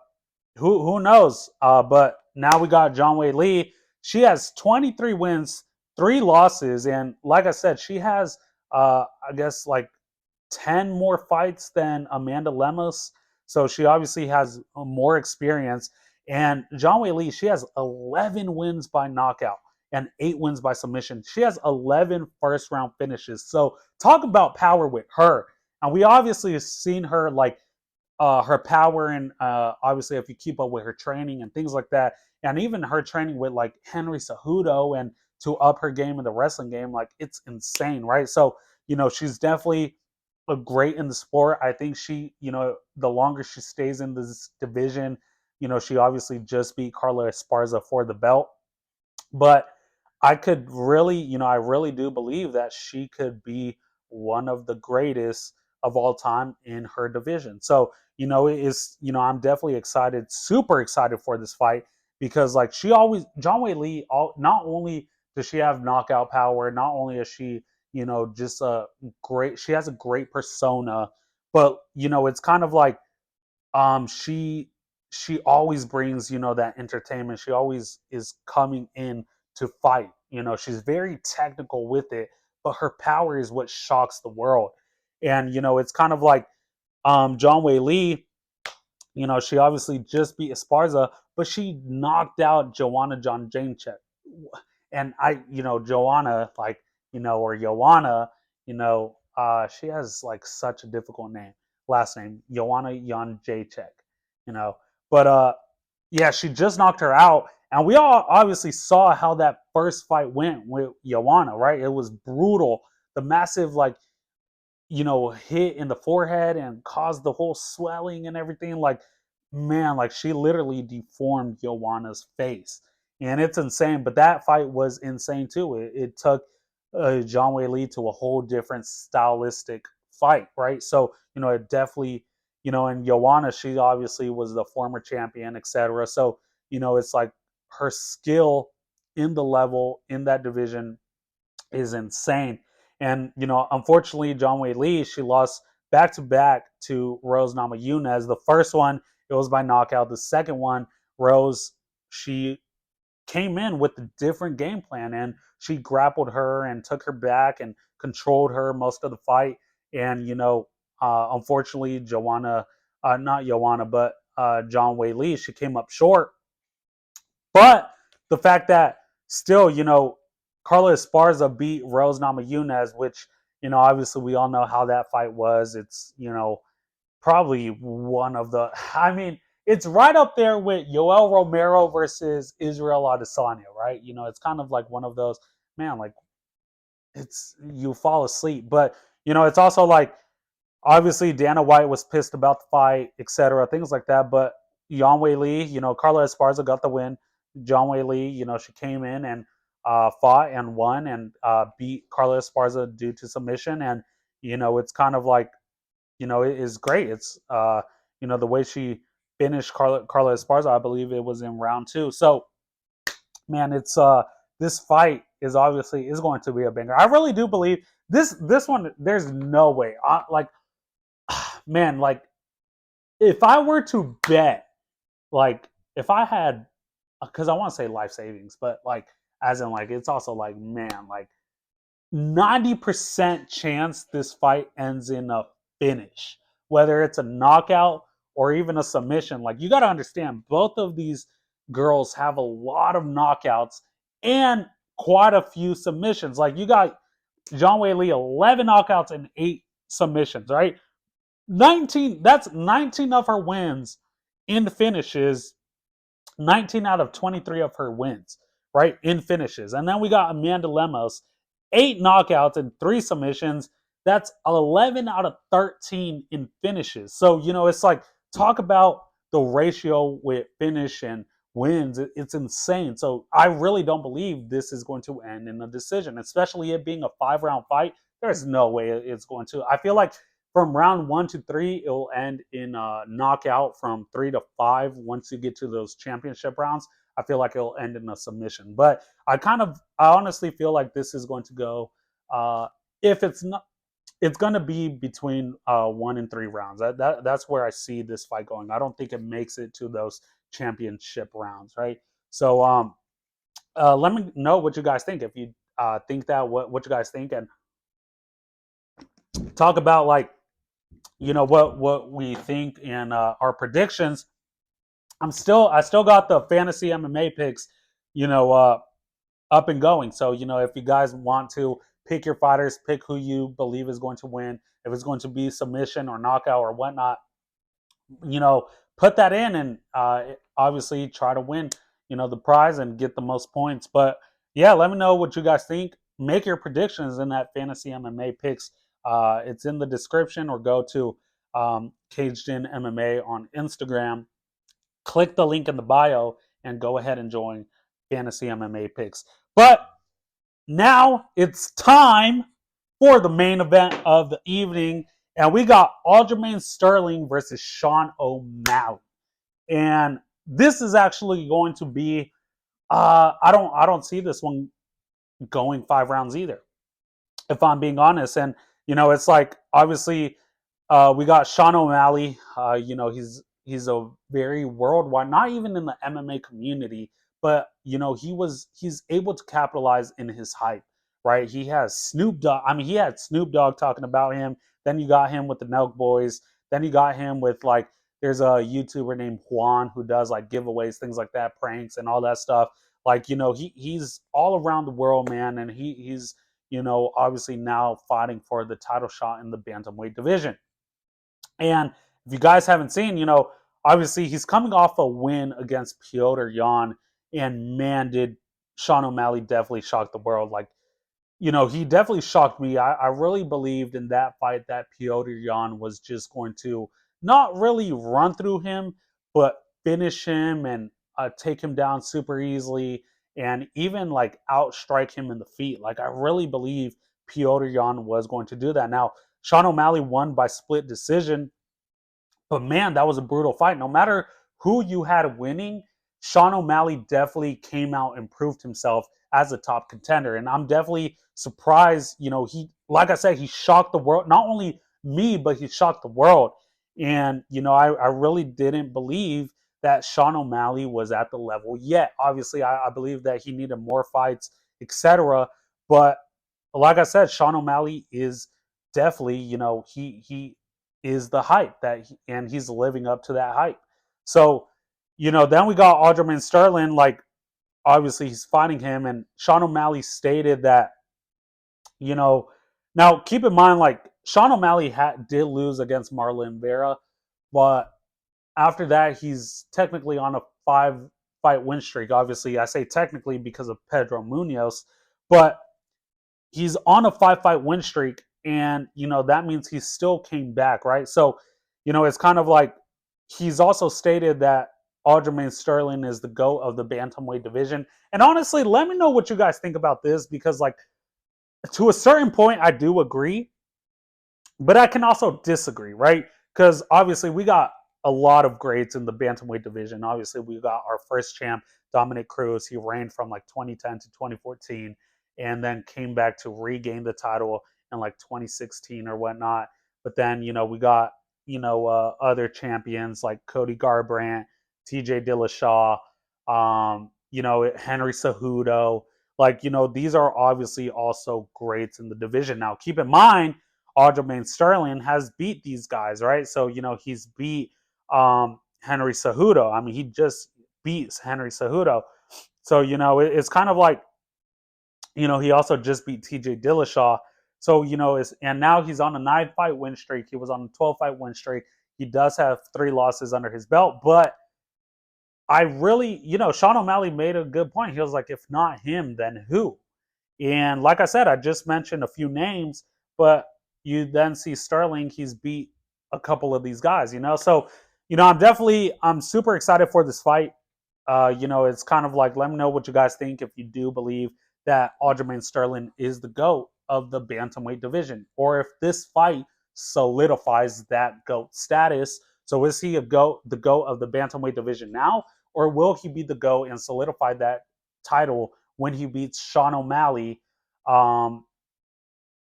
who knows? But now we got John Wei Li. She has 23 wins, 3 losses, and like I said, she has I guess like 10 more fights than Amanda Lemos. So she obviously has more experience. And John Wei Li, she has 11 wins by knockout and 8 wins by submission. She has 11 first round finishes. So talk about power with her. And we obviously have seen her, like, her power, and obviously if you keep up with her training and things like that, and even her training with like Henry Cejudo, and to up her game in the wrestling game, like, it's insane, right? So she's definitely a great in the sport. I think she, the longer she stays in this division, she obviously just beat Carla Esparza for the belt, but I could really, I really do believe that she could be one of the greatest of all time in her division. So, it is, I'm definitely excited, super excited for this fight, because like, John Wei Li, not only does she have knockout power, not only is she, just she has a great persona, but it's kind of like, she always brings, that entertainment. She always is coming in to fight. She's very technical with it, but her power is what shocks the world. And it's kind of like John Wei Lee. She obviously just beat Esparza, but she knocked out Joanna Jędrzejczyk. And Joanna, like, or Joanna, she has like such a difficult last name, Joanna Jędrzejczyk, you know. But yeah, she just knocked her out. And we all obviously saw how that first fight went with Joanna, right? It was brutal. The massive, like, hit in the forehead and caused the whole swelling and everything. Like, man, like she literally deformed Joanna's face. And it's insane. But that fight was insane too. It took John Wei Lee to a whole different stylistic fight, right? So, it definitely, and Joanna, she obviously was the former champion, etc. So, it's like her skill in the level in that division is insane. And unfortunately, John Wei Lee, she lost back to back to Rose Namajunas. The first one, it was by knockout. The second one, Rose, she came in with a different game plan, and she grappled her and took her back and controlled her most of the fight. And unfortunately, not Joanna, but John Wei Lee, she came up short. But the fact that still, Carla Esparza beat Rose Namajunas, which, obviously we all know how that fight was. It's, probably one of the, I mean, it's right up there with Yoel Romero versus Israel Adesanya, right? It's kind of like one of those, man, like, it's, you fall asleep. But, it's also like, obviously Dana White was pissed about the fight, etc., things like that. But Yang Wei Lee, Carla Esparza got the win. John Wei Lee, she came in and fought and won and beat Carla Esparza due to submission. And it's kind of like, it is great. It's the way she finished Carla Esparza. I believe it was in round 2. So, man, it's this fight is going to be a banger. I really do believe this one. There's no way. Like, man, like, if I were to bet, like, if I had, because I want to say life savings, but like, as in, like, it's also like, man, like 90% chance this fight ends in a finish, whether it's a knockout or even a submission. Like, you got to understand, both of these girls have a lot of knockouts and quite a few submissions. Like, you got John Wei Lee, 11 knockouts and 8 submissions, right? 19, that's 19 of her wins in finishes, 19 out of 23 of her wins, right, in finishes. And then we got Amanda Lemos, 8 knockouts and 3 submissions. That's 11 out of 13 in finishes. So, it's like, talk about the ratio with finish and wins. It's insane. So I really don't believe this is going to end in a decision, especially it being a 5-round fight. There's no way it's going to. I feel like from round 1 to 3, it'll end in a knockout. From 3 to 5, once you get to those championship rounds, I feel like it'll end in a submission. But I honestly feel like this is going to go, if it's not, it's going to be between 1 and 3 rounds. That's where I see this fight going. I don't think it makes it to those championship rounds, right? So let me know what you guys think. If you think that, what you guys think, and talk about, like, what we think and our predictions. I still got the fantasy MMA picks, up and going. So, if you guys want to pick your fighters, pick who you believe is going to win, if it's going to be submission or knockout or whatnot, put that in, and obviously try to win, the prize and get the most points. But yeah, let me know what you guys think. Make your predictions in that fantasy MMA picks. It's in the description, or go to CagedInMMA on Instagram. Click the link in the bio and go ahead and join fantasy MMA picks. But now it's time for the main event of the evening, and we got Aljamain Sterling versus Sean O'Malley. And this is actually going to be, I don't see this one going 5 rounds either, if I'm being honest. And it's like, obviously, we got Sean O'Malley. He's he's a very worldwide, not even in the MMA community, but he's able to capitalize in his hype, right? He has Snoop Dogg. I mean, he had Snoop Dogg talking about him. Then you got him with the Nelk Boys. Then you got him with like there's a YouTuber named Juan who does like giveaways, things like that, pranks and all that stuff. Like he's all around the world, man, and he's obviously now fighting for the title shot in the bantamweight division. And if you guys haven't seen, obviously he's coming off a win against Piotr Jan, and man, did Sean O'Malley definitely shock the world. Like, he definitely shocked me. I really believed in that fight that Piotr Jan was just going to not really run through him, but finish him and take him down super easily and even like outstrike him in the feet. Like, I really believe Piotr Jan was going to do that. Now, Sean O'Malley won by split decision, but man, that was a brutal fight. No matter who you had winning, Sean O'Malley definitely came out and proved himself as a top contender. And I'm definitely surprised. Like I said, he shocked the world. Not only me, but he shocked the world. And, I really didn't believe that Sean O'Malley was at the level yet. Obviously, I believe that he needed more fights, etc. But like I said, Sean O'Malley is definitely, he is the hype and he's living up to that hype. So, then we got Aljamain Sterling. Like, obviously, he's fighting him, and Sean O'Malley stated that, now keep in mind, like Sean O'Malley did lose against Marlon Vera, but after that, he's technically on a 5-fight win streak. Obviously, I say technically because of Pedro Munoz, but he's on a 5-fight win streak, and that means he still came back, right? So, it's kind of like he's also stated that Aljamain Sterling is the GOAT of the bantamweight division. And honestly, let me know what you guys think about this, because like to a certain point, I do agree, but I can also disagree, right? Because obviously we got a lot of greats in the bantamweight division. Obviously, we got our first champ, Dominic Cruz. He reigned from like 2010 to 2014, and then came back to regain the title in like 2016 or whatnot. But then we got other champions like Cody Garbrandt, T.J. Dillashaw, Henry Cejudo. Like these are obviously also greats in the division. Now, keep in mind, Aljamain Sterling has beat these guys, right? So, he's beat Henry Cejudo. I mean, he just beats Henry Cejudo. So, it's kind of like, he also just beat TJ Dillashaw. So, and now he's on a 9-fight win streak. He was on a 12-fight win streak. He does have 3 losses under his belt, but I really, Sean O'Malley made a good point. He was like, if not him, then who? And like I said, I just mentioned a few names, but you then see Sterling, he's beat a couple of these guys, So, I'm super excited for this fight. It's kind of like, let me know what you guys think if you do believe that Aljamain Sterling is the GOAT of the bantamweight division, or if this fight solidifies that GOAT status. So is he the GOAT of the bantamweight division now, or will he be the GOAT and solidify that title when he beats Sean O'Malley?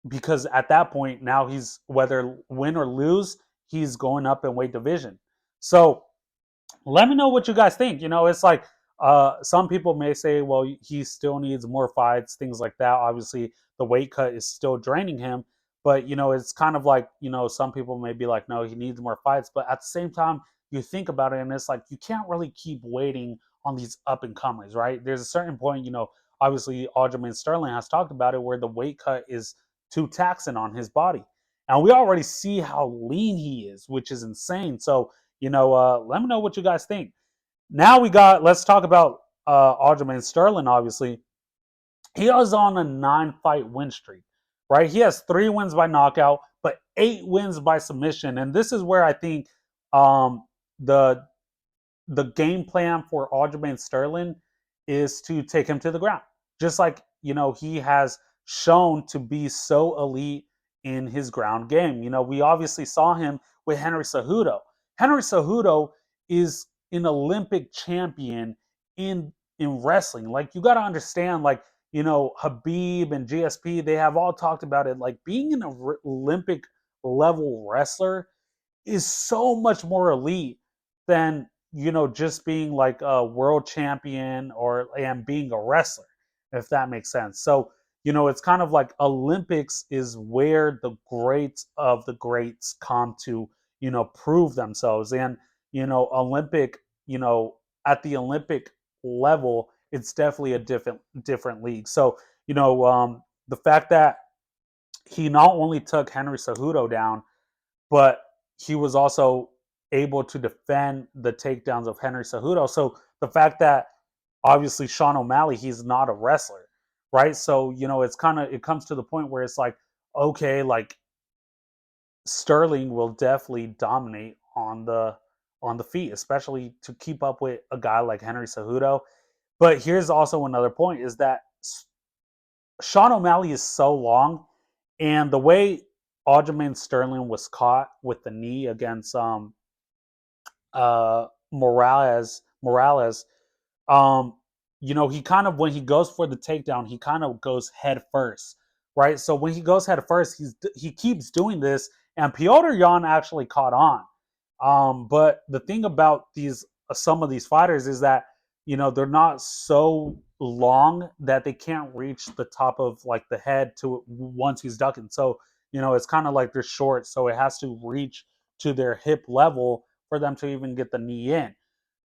Because at that point, now he's, whether win or lose, he's going up in weight division. So let me know what you guys think. It's like some people may say, well, he still needs more fights, things like that. Obviously, the weight cut is still draining him. But, it's kind of like, some people may be like, no, he needs more fights. But at the same time, you think about it, and it's like, you can't really keep waiting on these up and comers, right? There's a certain point, obviously, Aljamain Sterling has talked about it, where the weight cut is too taxing on his body. And we already see how lean he is, which is insane. So, let me know what you guys think. Now let's talk about Aljamain Sterling, obviously. He is on a 9-fight win streak, right? He has 3 wins by knockout, but 8 wins by submission. And this is where I think the game plan for Aljamain Sterling is to take him to the ground. Just like, he has shown to be so elite in his ground game. We obviously saw him with Henry Cejudo. Henry Cejudo is an Olympic champion in wrestling. Like, you got to understand, like, Habib and GSP, they have all talked about it. Like, being an Olympic level wrestler is so much more elite than just being like a world champion or and being a wrestler, if that makes sense. So it's kind of like Olympics is where the greats of the greats come to prove themselves. And Olympic, you know at the Olympic level, it's definitely a different league. So the fact that he not only took Henry Cejudo down, but he was also able to defend the takedowns of Henry Cejudo. So the fact that obviously Sean O'Malley, he's not a wrestler, right? So it's kind of, it comes to the point where it's like, okay, like Sterling will definitely dominate on the feet, especially to keep up with a guy like Henry Cejudo. But here's also another point: is that Sean O'Malley is so long, and the way Aljamain Sterling was caught with the knee against Morales, um, he kind of, when he goes for the takedown, he kind of goes head first, right? So when he goes head first, he keeps doing this, and Piotr Jan actually caught on. But the thing about these some of these fighters is that they're not so long that they can't reach the top of like the head to once he's ducking. So it's kind of like they're short, so it has to reach to their hip level for them to even get the knee in.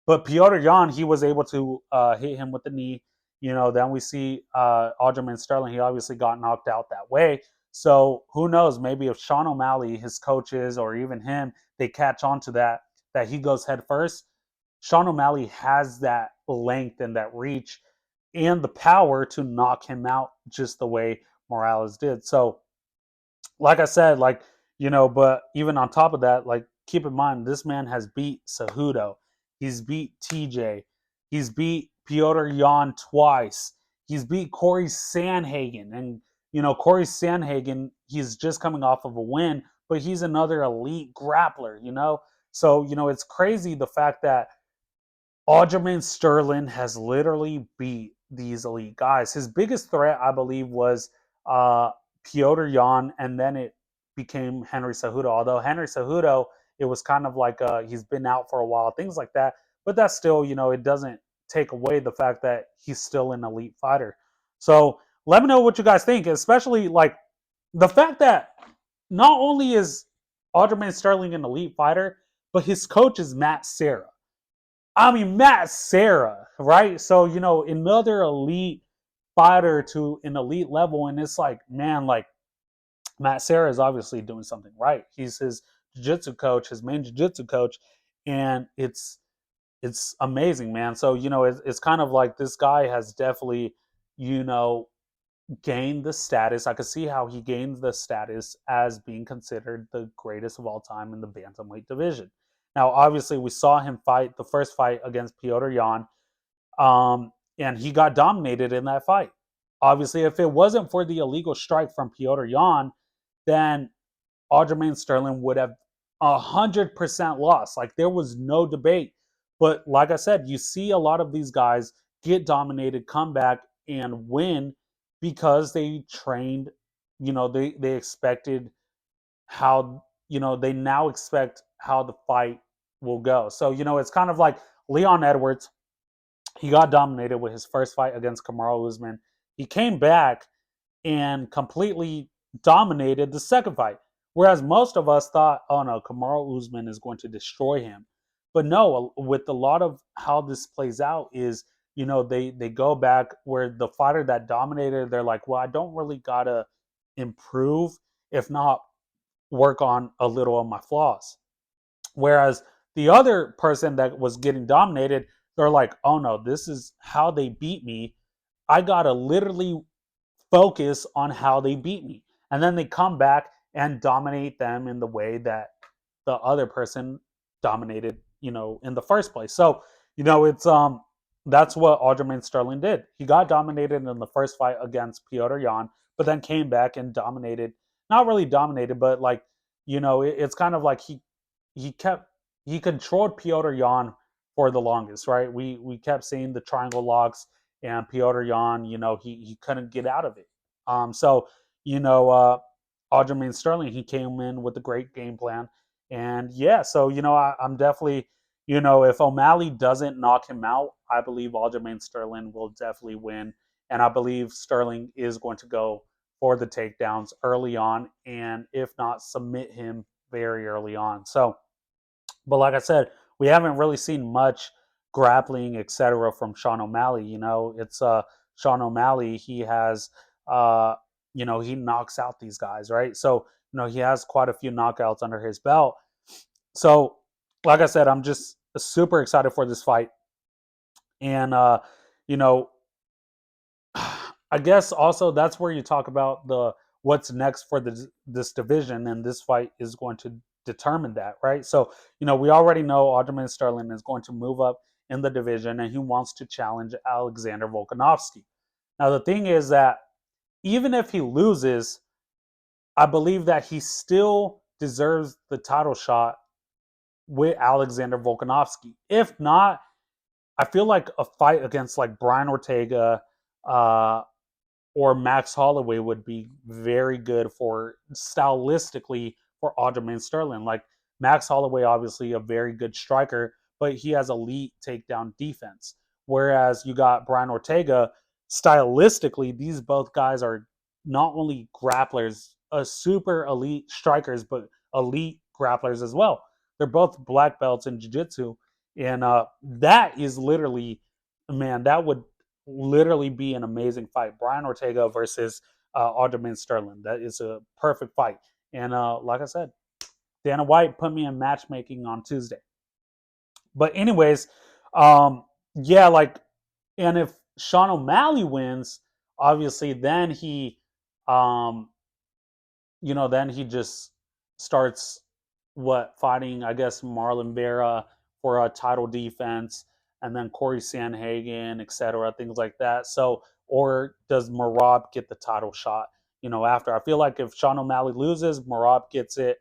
But Piotr Jan, he was able to hit him with the knee. Then we see Aljamain Sterling. He obviously got knocked out that way. So who knows? Maybe if Sean O'Malley, his coaches, or even him, they catch on to that he goes head first. Sean O'Malley has that length and that reach and the power to knock him out just the way Morales did. So like I said, but even on top of that, like keep in mind, this man has beat Cejudo, he's beat TJ, he's beat Piotr Jan twice, he's beat Corey Sandhagen, and Corey Sandhagen, he's just coming off of a win, but he's another elite grappler, So it's crazy the fact that Aljamain Sterling has literally beat these elite guys. His biggest threat, I believe, was uh, Piotr Jan, and then it became Henry Cejudo. Although Henry Cejudo, it was kind of like he's been out for a while, things like that. But that's still, it doesn't take away the fact that he's still an elite fighter. So let me know what you guys think, especially like the fact that not only is Aljamain Sterling an elite fighter, but his coach is Matt Serra. I mean, Matt Serra, right? So, another elite fighter to an elite level. And it's like, man, like Matt Serra is obviously doing something right. He's his jiu-jitsu coach, his main jiu-jitsu coach. And it's amazing, man. So, it's kind of like this guy has definitely, you know, gained the status. I could see how he gained the status as being considered the greatest of all time in the bantamweight division. Now, obviously, we saw him fight the first fight against Piotr Jan, and he got dominated in that fight. Obviously, if it wasn't for the illegal strike from Piotr Jan, then Aljamain Sterling would have 100% lost. Like there was no debate. But like I said, you see a lot of these guys get dominated, come back and win because they trained. They expected how they now expect how the fight will go. So it's kind of like Leon Edwards. He got dominated with his first fight against Kamaru Usman. He came back and completely dominated the second fight. Whereas most of us thought, oh no, Kamaru Usman is going to destroy him. But no, with a lot of how this plays out is, they go back where the fighter that dominated, they're like, well, I don't really gotta improve, if not work on a little of my flaws. Whereas the other person that was getting dominated, they're like, oh no, this is how they beat me. I gotta literally focus on how they beat me. And then they come back and dominate them in the way that the other person dominated, in the first place. So, it's that's what Aljamain Sterling did. He got dominated in the first fight against Piotr Jan, but then came back and dominated, not really dominated, but like, it's kind of like he kept he controlled Piotr Jan for the longest, right? We kept seeing the triangle locks and Piotr Jan, he couldn't get out of it. So you know, Aljamain Sterling, he came in with a great game plan, and yeah, so I'm definitely if O'Malley doesn't knock him out, I believe Aljamain Sterling will definitely win. And I believe Sterling is going to go for the takedowns early on, and if not, submit him very early on. So, but like I said, we haven't really seen much grappling, etc., from Sean O'Malley. It's Sean O'Malley. He has, uh, he knocks out these guys, right? So, he has quite a few knockouts under his belt. So, like I said, I'm just super excited for this fight, and you know, I guess also that's where you talk about the what's next for this division, and this fight is going to determine that, right? So, we already know Aljamain Sterling is going to move up in the division, and he wants to challenge Alexander Volkanovski. Now, the thing is that even if he loses, I believe that he still deserves the title shot with Alexander Volkanovski. If not, I feel like a fight against like Brian Ortega, uh, or Max Holloway would be very good for stylistically for Aljamain Sterling. Like Max Holloway, obviously a very good striker, but he has elite takedown defense. Whereas you got Brian Ortega, stylistically, these both guys are not only grapplers, super elite strikers, but elite grapplers as well. They're both black belts in jiu-jitsu. And that is literally, man, that would literally be an amazing fight. Brian Ortega versus Aljamain Sterling. That is a perfect fight. And like I said, Dana White put me in matchmaking on Tuesday. But anyways, yeah, like, and if Sean O'Malley wins, obviously, um, then he just starts fighting, I guess, Marlon Vera for a title defense, and then Corey Sandhagen, etc., things like that. So, or does Marab get the title shot? After I feel like if Sean O'Malley loses, Marab gets it,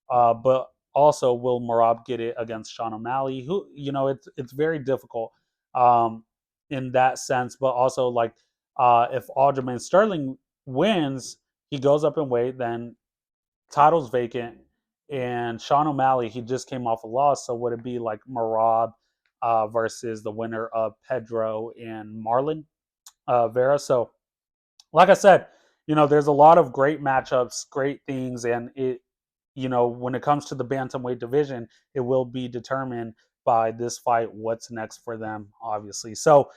but also will Marab get it against Sean O'Malley? Who it's very difficult in that sense, but also like if Aljamain Sterling wins, he goes up in weight, then title's vacant, and Sean O'Malley, he just came off a loss, so would it be like Marab versus the winner of Pedro and Marlon Vera? So, like I said, there's a lot of great matchups, great things, and when it comes to the bantamweight division, it will be determined by this fight what's next for them, obviously. So,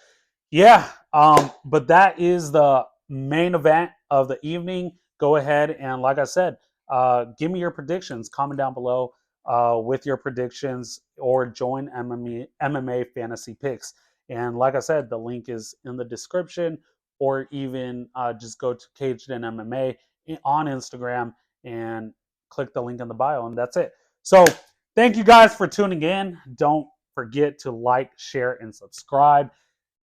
yeah, but that is the main event of the evening. Go ahead and, like I said, give me your predictions. Comment down below with your predictions, or join MMA Fantasy Picks. And like I said, the link is in the description, or even just go to CagedIn MMA on Instagram and click the link in the bio, and that's it. So thank you guys for tuning in. Don't forget to like, share, and subscribe.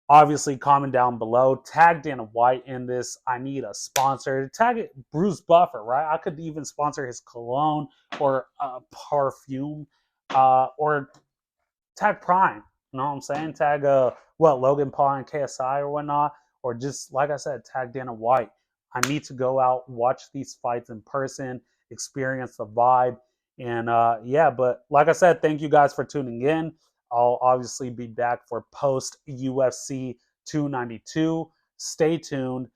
Obviously, comment down below. Tag Dana White in this. I need a sponsor. Tag it Bruce Buffer, right? I could even sponsor his cologne or perfume, or tag Prime. You know what I'm saying? Tag Logan Paul and KSI or whatnot, or just like I said, tag Dana White. I need to go out, watch these fights in person, experience the vibe, and yeah. But like I said, thank you guys for tuning in. I'll obviously be back for post UFC 292. Stay tuned.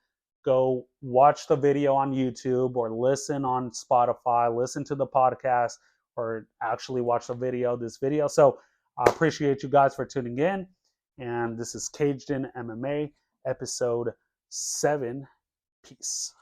Go watch the video on YouTube or listen on Spotify. Listen to the podcast, or actually watch this video. So I appreciate you guys for tuning in. And this is Caged In MMA, episode 7. Peace.